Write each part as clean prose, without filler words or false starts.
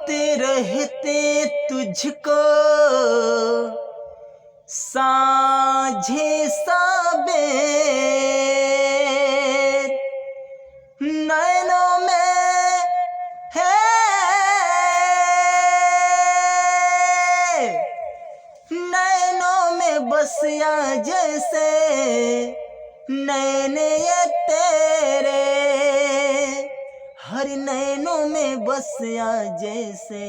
देखते रहते तुझको साझे सबेर, नैनों में है नैनों में बसिया जैसे नैने ये तेरे, हर नैनों में बसिया जैसे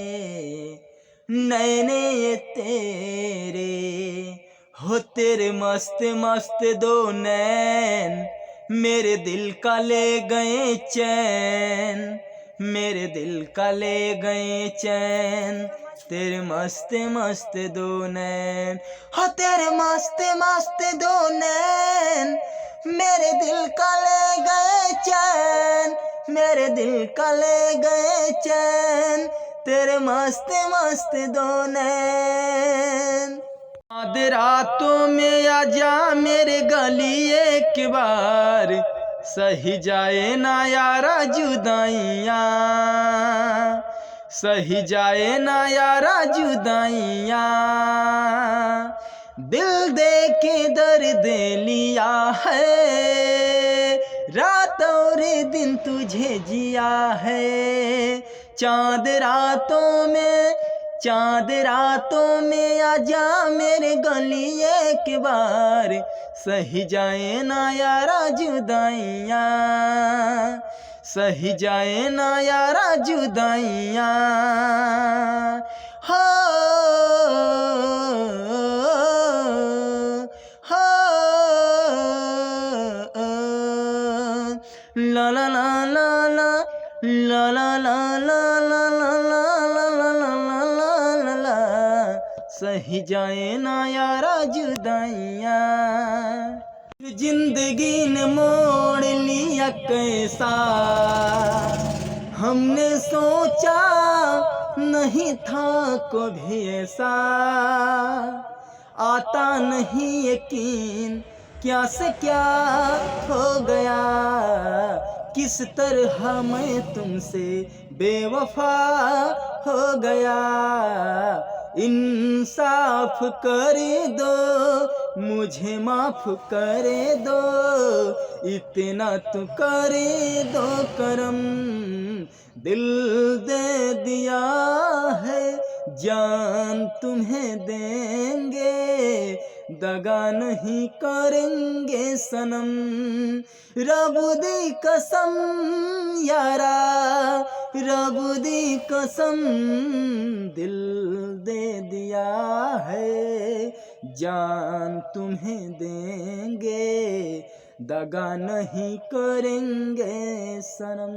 नैने ये तेरे। हो तेरे मस्त मस्त दो नैन मेरे दिल का ले गए चैन, मेरे दिल का ले गए चैन, तेरे मस्त मस्त दो नैन। हो तेरे मस्त मस्त दो नैन मेरे दिल का ले गए चैन, मेरे दिल का ले गए चैन, तेरे मस्त मस्त दो नैन। आधे रातों में आजा मेरे गली एक बार, सही जाए ना यारा जुदाइयाँ, सही जाए ना यारा जुदाइयाँ। दिल दे के दर्द लिया है, रात और दिन तुझे जिया है। चांद रातों में आजा मेरे गली एक बार, सही जाए ना यारा जुदाइयाँ, सही जाए ना यारा जुदाइयाँ। हो ला ला ला ला ला ला ला ला ला ला ला ला ला ला, सही जाए ना यारा जुदाइयाँ। जिंदगी ने मोड़ लिया कैसा, हमने सोचा नहीं था कभी ऐसा, आता नहीं यकीन क्या से क्या हो गया, किस तरह मैं तुमसे बेवफा हो गया। इंसाफ कर दो मुझे माफ कर दो, इतना तो कर दो करम, दिल दे दिया है जान तुम्हें देंगे, दगा नहीं करेंगे सनम। रब दी कसम यारा, रब दी कसम, दिल दे दिया है जान तुम्हें देंगे, दगा नहीं करेंगे सनम।